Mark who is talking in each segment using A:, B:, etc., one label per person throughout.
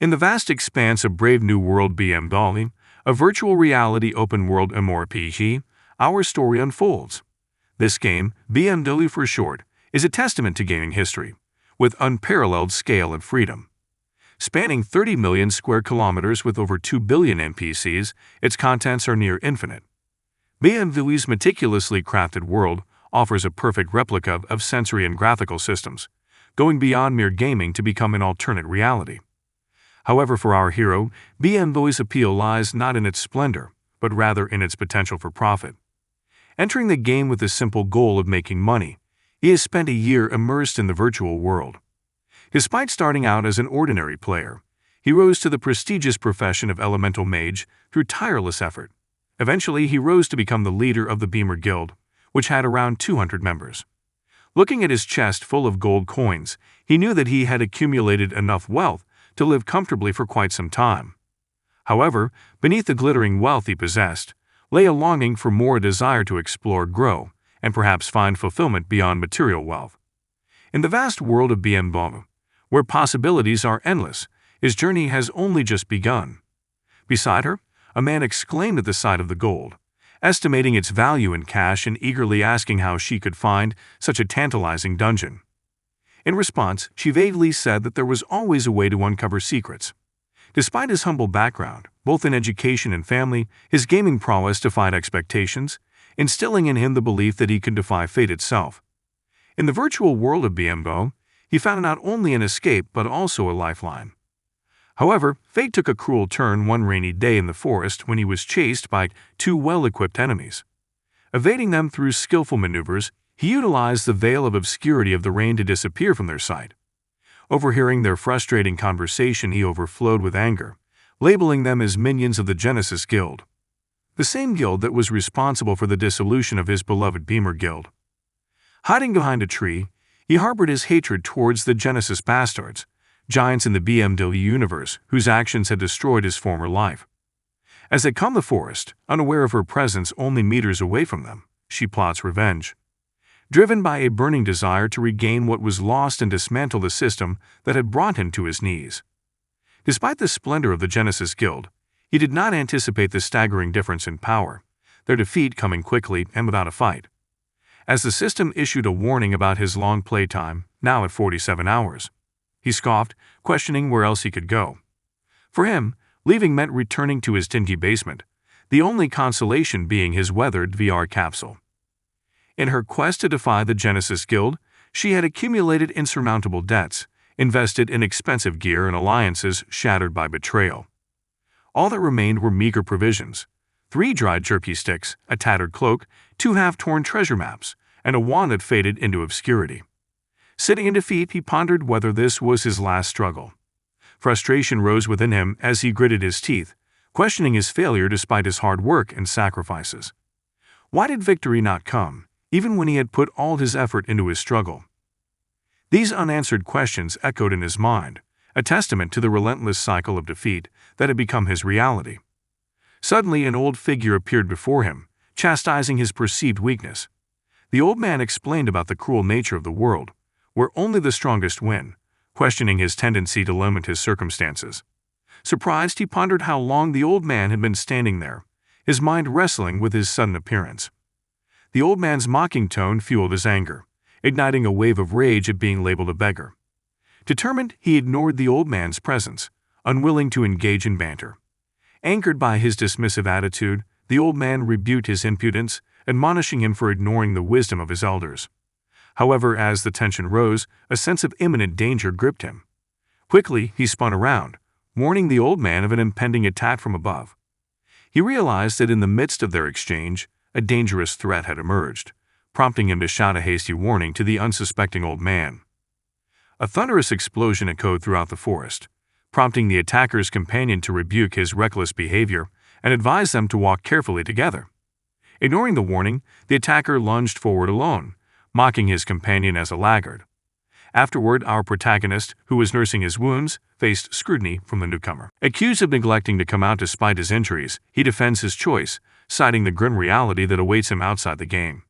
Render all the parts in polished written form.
A: In the vast expanse of Brave New World BMW, a virtual reality open-world MMORPG, our story unfolds. This game, BMW for short, is a testament to gaming history, with unparalleled scale and freedom. Spanning 30 million square kilometers with over 2 billion NPCs, its contents are near infinite. BMW's meticulously crafted world offers a perfect replica of sensory and graphical systems, going beyond mere gaming to become an alternate reality. However, for our hero, BMW's appeal lies not in its splendor, but rather in its potential for profit. Entering the game with the simple goal of making money, he has spent a year immersed in the virtual world. Despite starting out as an ordinary player, he rose to the prestigious profession of Elemental Mage through tireless effort. Eventually, he rose to become the leader of the Beamer Guild, which had around 200 members. Looking at his chest full of gold coins, he knew that he had accumulated enough wealth to live comfortably for quite some time. However, beneath the glittering wealth he possessed, lay a longing for more, a desire to explore, grow, and perhaps find fulfillment beyond material wealth. In the vast world of BMW, where possibilities are endless, his journey has only just begun. Beside her, a man exclaimed at the sight of the gold, estimating its value in cash and eagerly asking how she could find such a tantalizing dungeon. In response, she vaguely said that there was always a way to uncover secrets. Despite his humble background, both in education and family, his gaming prowess defied expectations, instilling in him the belief that he could defy fate itself. In the virtual world of BMW, he found not only an escape but also a lifeline. However, fate took a cruel turn one rainy day in the forest when he was chased by two well-equipped enemies. Evading them through skillful maneuvers, he utilized the veil of obscurity of the rain to disappear from their sight. Overhearing their frustrating conversation, he overflowed with anger, labeling them as minions of the Genesis Guild, the same guild that was responsible for the dissolution of his beloved Beamer Guild. Hiding behind a tree, he harbored his hatred towards the Genesis bastards, giants in the BMW universe whose actions had destroyed his former life. As they come the forest, unaware of her presence only meters away from them, she plots revenge. Driven by a burning desire to regain what was lost and dismantle the system that had brought him to his knees. Despite the splendor of the Genesis Guild, he did not anticipate the staggering difference in power, their defeat coming quickly and without a fight. As the system issued a warning about his long playtime, now at 47 hours, he scoffed, questioning where else he could go. For him, leaving meant returning to his dingy basement, the only consolation being his weathered VR capsule. In her quest to defy the Genesis Guild, she had accumulated insurmountable debts, invested in expensive gear and alliances shattered by betrayal. All that remained were meager provisions: 3 dried jerky sticks, a tattered cloak, 2 half-torn treasure maps, and a wand that faded into obscurity. Sitting in defeat, he pondered whether this was his last struggle. Frustration rose within him as he gritted his teeth, questioning his failure despite his hard work and sacrifices. Why did victory not come, even when he had put all his effort into his struggle? These unanswered questions echoed in his mind, a testament to the relentless cycle of defeat that had become his reality. Suddenly, an old figure appeared before him, chastising his perceived weakness. The old man explained about the cruel nature of the world, where only the strongest win, questioning his tendency to limit his circumstances. Surprised, he pondered how long the old man had been standing there, his mind wrestling with his sudden appearance. The old man's mocking tone fueled his anger, igniting a wave of rage at being labeled a beggar. Determined, he ignored the old man's presence, unwilling to engage in banter. Angered by his dismissive attitude, the old man rebuked his impudence, admonishing him for ignoring the wisdom of his elders. However, as the tension rose, a sense of imminent danger gripped him. Quickly, he spun around, warning the old man of an impending attack from above. He realized that in the midst of their exchange, a dangerous threat had emerged, prompting him to shout a hasty warning to the unsuspecting old man. A thunderous explosion echoed throughout the forest, prompting the attacker's companion to rebuke his reckless behavior and advise them to walk carefully together. Ignoring the warning, the attacker lunged forward alone, mocking his companion as a laggard. Afterward, our protagonist, who was nursing his wounds, faced scrutiny from the newcomer. Accused of neglecting to come out despite his injuries, he defends his choice, citing the grim reality that awaits him outside the game.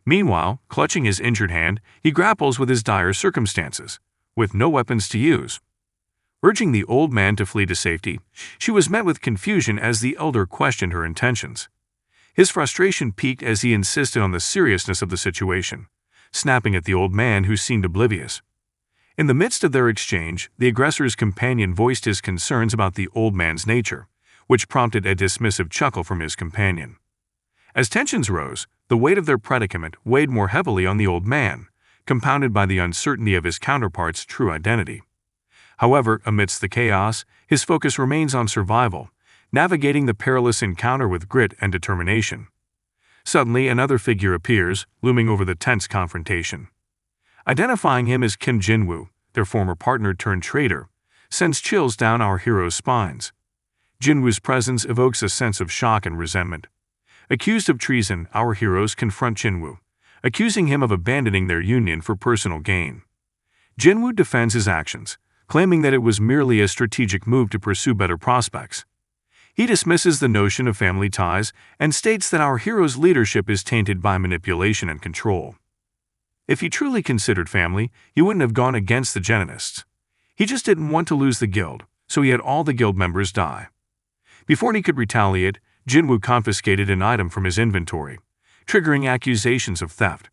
A: Meanwhile, clutching his injured hand, he grapples with his dire circumstances, with no weapons to use. Urging the old man to flee to safety, she was met with confusion as the elder questioned her intentions. His frustration peaked as he insisted on the seriousness of the situation, snapping at the old man who seemed oblivious. In the midst of their exchange, the aggressor's companion voiced his concerns about the old man's nature, which prompted a dismissive chuckle from his companion. As tensions rose, the weight of their predicament weighed more heavily on the old man, compounded by the uncertainty of his counterpart's true identity. However, amidst the chaos, his focus remains on survival, navigating the perilous encounter with grit and determination. Suddenly, another figure appears, looming over the tense confrontation. Identifying him as Kim Jinwoo, their former partner turned traitor, sends chills down our hero's spines. Jinwoo's presence evokes a sense of shock and resentment. Accused of treason, our heroes confront Jinwoo, accusing him of abandoning their union for personal gain. Jinwoo defends his actions, claiming that it was merely a strategic move to pursue better prospects. He dismisses the notion of family ties and states that our hero's leadership is tainted by manipulation and control. If he truly considered family, he wouldn't have gone against the Genetists. He just didn't want to lose the guild, so he had all the guild members die. Before he could retaliate, Jinwoo confiscated an item from his inventory, triggering accusations of theft.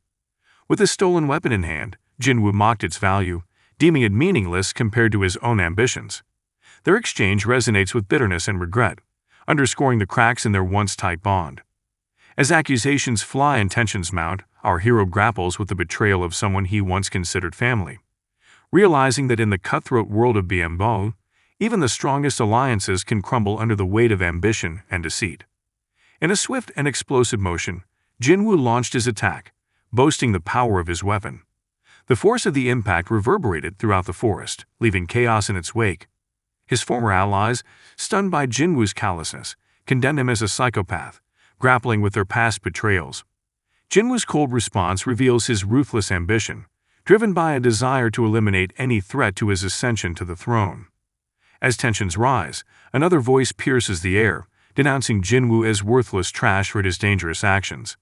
A: With a stolen weapon in hand, Jinwoo mocked its value, deeming it meaningless compared to his own ambitions. Their exchange resonates with bitterness and regret, underscoring the cracks in their once tight bond. As accusations fly and tensions mount, our hero grapples with the betrayal of someone he once considered family. Realizing that in the cutthroat world of BMO, even the strongest alliances can crumble under the weight of ambition and deceit. In a swift and explosive motion, Jinwoo launched his attack, boasting the power of his weapon. The force of the impact reverberated throughout the forest, leaving chaos in its wake. His former allies, stunned by Jinwoo's callousness, condemned him as a psychopath, grappling with their past betrayals. Jinwoo's cold response reveals his ruthless ambition, driven by a desire to eliminate any threat to his ascension to the throne. As tensions rise, another voice pierces the air, denouncing Jinwoo as worthless trash for his dangerous actions.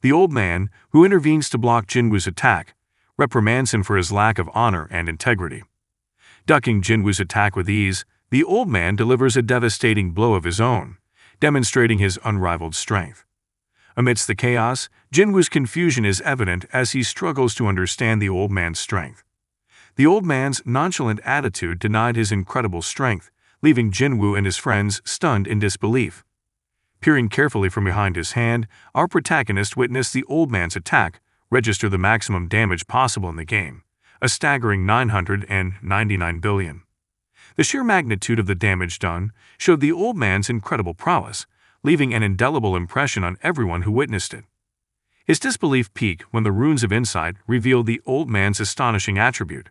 A: The old man, who intervenes to block Jinwoo's attack, reprimands him for his lack of honor and integrity. Ducking Jinwoo's attack with ease, the old man delivers a devastating blow of his own, demonstrating his unrivaled strength. Amidst the chaos, Jinwoo's confusion is evident as he struggles to understand the old man's strength. The old man's nonchalant attitude denied his incredible strength, leaving Jinwoo and his friends stunned in disbelief. Peering carefully from behind his hand, our protagonist witnessed the old man's attack register the maximum damage possible in the game, a staggering 999 billion. The sheer magnitude of the damage done showed the old man's incredible prowess, leaving an indelible impression on everyone who witnessed it. His disbelief peaked when the runes of insight revealed the old man's astonishing attribute,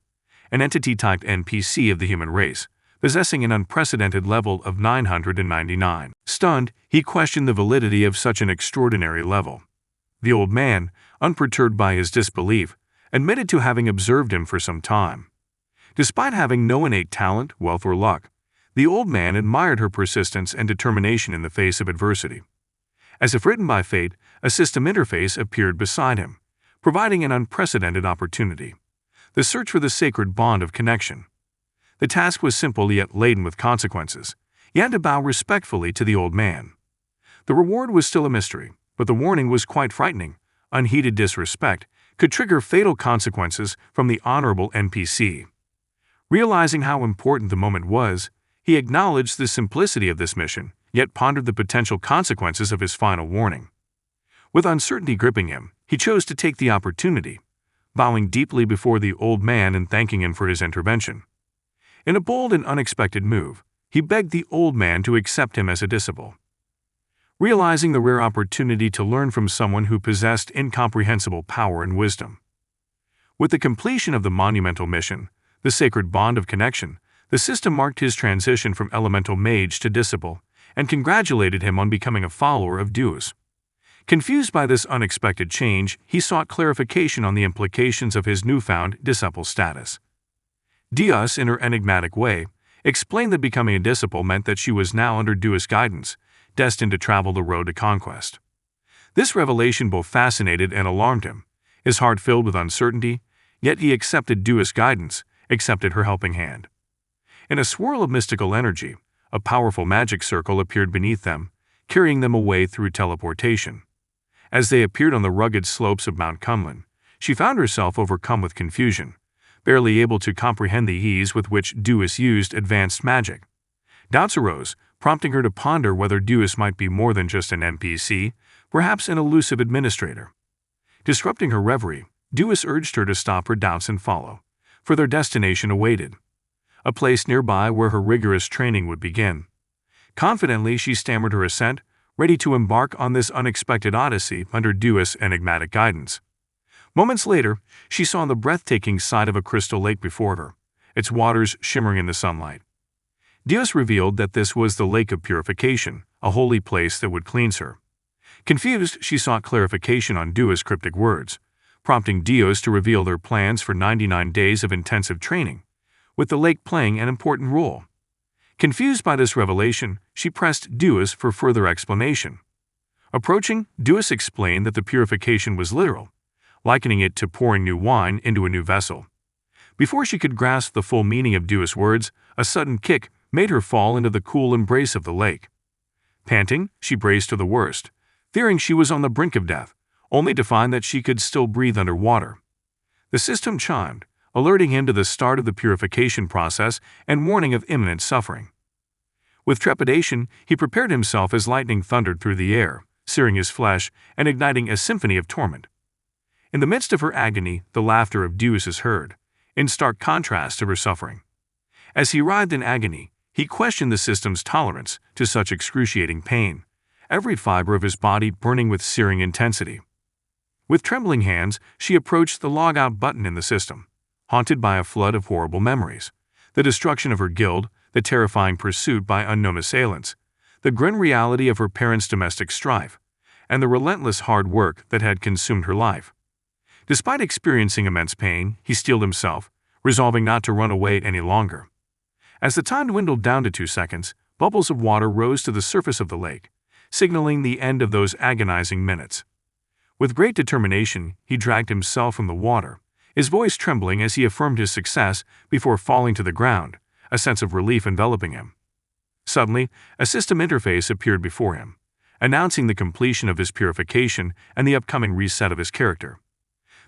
A: an entity-typed NPC of the human race, possessing an unprecedented level of 999. Stunned, he questioned the validity of such an extraordinary level. The old man, unperturbed by his disbelief, admitted to having observed him for some time. Despite having no innate talent, wealth, or luck, the old man admired her persistence and determination in the face of adversity. As if written by fate, a system interface appeared beside him, providing an unprecedented opportunity: the search for the sacred bond of connection. The task was simple yet laden with consequences. He had to bow respectfully to the old man. The reward was still a mystery, but the warning was quite frightening. Unheeded disrespect could trigger fatal consequences from the honorable NPC. Realizing how important the moment was, he acknowledged the simplicity of this mission, yet pondered the potential consequences of his final warning. With uncertainty gripping him, he chose to take the opportunity, bowing deeply before the old man and thanking him for his intervention. In a bold and unexpected move, he begged the old man to accept him as a disciple. Realizing the rare opportunity to learn from someone who possessed incomprehensible power and wisdom. With the completion of the monumental mission, the sacred bond of connection, the system marked his transition from elemental mage to disciple, and congratulated him on becoming a follower of Deus. Confused by this unexpected change, he sought clarification on the implications of his newfound disciple status. Deus, in her enigmatic way, explained that becoming a disciple meant that she was now under Deus' guidance, destined to travel the road to conquest. This revelation both fascinated and alarmed him, his heart filled with uncertainty, yet he accepted Deus' guidance, accepted her helping hand. In a swirl of mystical energy, a powerful magic circle appeared beneath them, carrying them away through teleportation. As they appeared on the rugged slopes of Mount Kunlun, she found herself overcome with confusion, barely able to comprehend the ease with which Deus used advanced magic. Doubts arose, prompting her to ponder whether Deus might be more than just an NPC, perhaps an elusive administrator. Disrupting her reverie, Deus urged her to stop her doubts and follow, for their destination awaited, a place nearby where her rigorous training would begin. Confidently, she stammered her assent, ready to embark on this unexpected odyssey under Deus' enigmatic guidance. Moments later, she saw the breathtaking sight of a crystal lake before her, its waters shimmering in the sunlight. Deus revealed that this was the Lake of Purification, a holy place that would cleanse her. Confused, she sought clarification on Deus' cryptic words, prompting Deus to reveal their plans for 99 days of intensive training, with the lake playing an important role. Confused by this revelation, she pressed Deus for further explanation. Approaching, Deus explained that the purification was literal, likening it to pouring new wine into a new vessel. Before she could grasp the full meaning of Deus' words, a sudden kick made her fall into the cool embrace of the lake. Panting, she braced for the worst, fearing she was on the brink of death, only to find that she could still breathe underwater. The system chimed, alerting him to the start of the purification process and warning of imminent suffering. With trepidation, he prepared himself as lightning thundered through the air, searing his flesh and igniting a symphony of torment. In the midst of her agony, the laughter of Deus is heard, in stark contrast to her suffering. As he writhed in agony, he questioned the system's tolerance to such excruciating pain, every fiber of his body burning with searing intensity. With trembling hands, she approached the log-out button in the system, haunted by a flood of horrible memories, the destruction of her guild, the terrifying pursuit by unknown assailants, the grim reality of her parents' domestic strife, and the relentless hard work that had consumed her life. Despite experiencing immense pain, he steeled himself, resolving not to run away any longer. As the time dwindled down to 2 seconds, bubbles of water rose to the surface of the lake, signaling the end of those agonizing minutes. With great determination, he dragged himself from the water, his voice trembling as he affirmed his success before falling to the ground, a sense of relief enveloping him. Suddenly, a system interface appeared before him, announcing the completion of his purification and the upcoming reset of his character.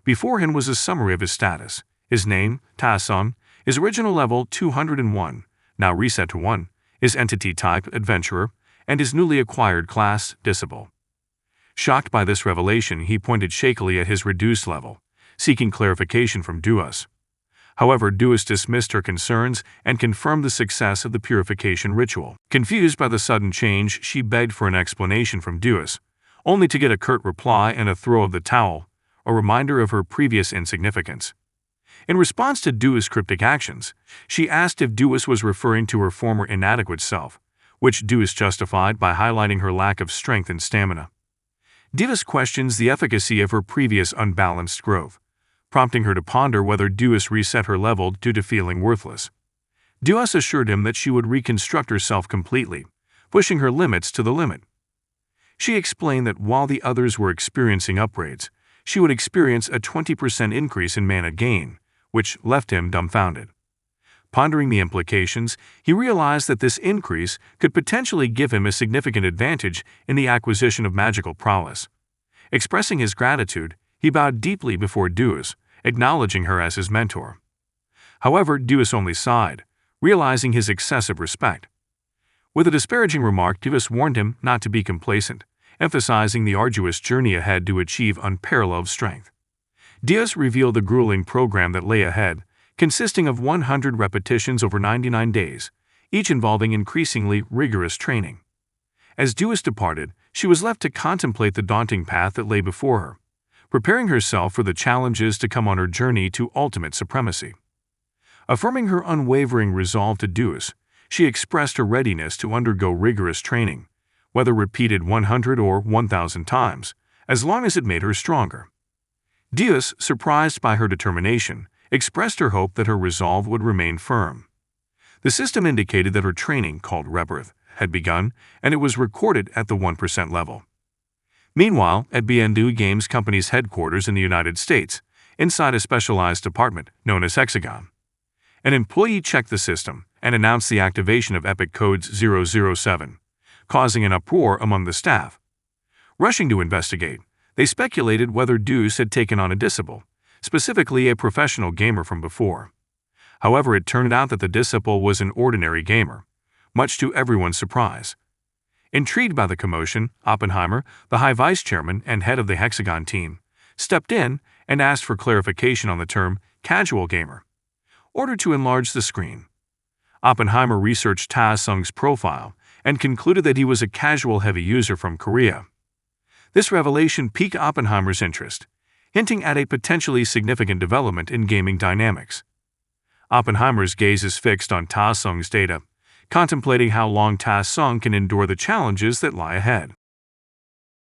A: Before him was a summary of his status, his name, Tason, his original level 201, now reset to 1, his entity type, Adventurer, and his newly acquired class, Disciple. Shocked by this revelation, he pointed shakily at his reduced level, seeking clarification from Deus. However, Deus dismissed her concerns and confirmed the success of the purification ritual. Confused by the sudden change, she begged for an explanation from Deus, only to get a curt reply and a throw of the towel, a reminder of her previous insignificance. In response to Deus' cryptic actions, she asked if Deus was referring to her former inadequate self, which Deus justified by highlighting her lack of strength and stamina. Deus questions the efficacy of her previous unbalanced growth, prompting her to ponder whether Deus reset her level due to feeling worthless. Deus assured him that she would reconstruct herself completely, pushing her limits to the limit. She explained that while the others were experiencing upgrades, she would experience a 20% increase in mana gain, which left him dumbfounded. Pondering the implications, he realized that this increase could potentially give him a significant advantage in the acquisition of magical prowess. Expressing his gratitude, he bowed deeply before Deus, acknowledging her as his mentor. However, Deus only sighed, realizing his excessive respect. With a disparaging remark, Deus warned him not to be complacent, emphasizing the arduous journey ahead to achieve unparalleled strength. Deus revealed the grueling program that lay ahead, consisting of 100 repetitions over 99 days, each involving increasingly rigorous training. As Deus departed, she was left to contemplate the daunting path that lay before her, preparing herself for the challenges to come on her journey to ultimate supremacy. Affirming her unwavering resolve to Deus, she expressed her readiness to undergo rigorous training, whether repeated 100 or 1,000 times, as long as it made her stronger. Deus, surprised by her determination, expressed her hope that her resolve would remain firm. The system indicated that her training, called Rebirth, had begun, and it was recorded at the 1% level. Meanwhile, at B&O Games Company's headquarters in the United States, inside a specialized department known as Hexagon, An employee checked the system and announced the activation of Epic Codes 007, causing an uproar among the staff. Rushing to investigate, they speculated whether Deuce had taken on a disciple, specifically a professional gamer from before. However, it turned out that the disciple was an ordinary gamer, much to everyone's surprise. Intrigued by the commotion, Oppenheimer, the High Vice Chairman and head of the Hexagon team, stepped in and asked for clarification on the term casual gamer, ordered to enlarge the screen. Oppenheimer researched Ta Sung's profile and concluded that he was a casual heavy user from Korea. This revelation piqued Oppenheimer's interest, hinting at a potentially significant development in gaming dynamics. Oppenheimer's gaze is fixed on Ta Sung's data, contemplating how long Ta Sung can endure the challenges that lie ahead.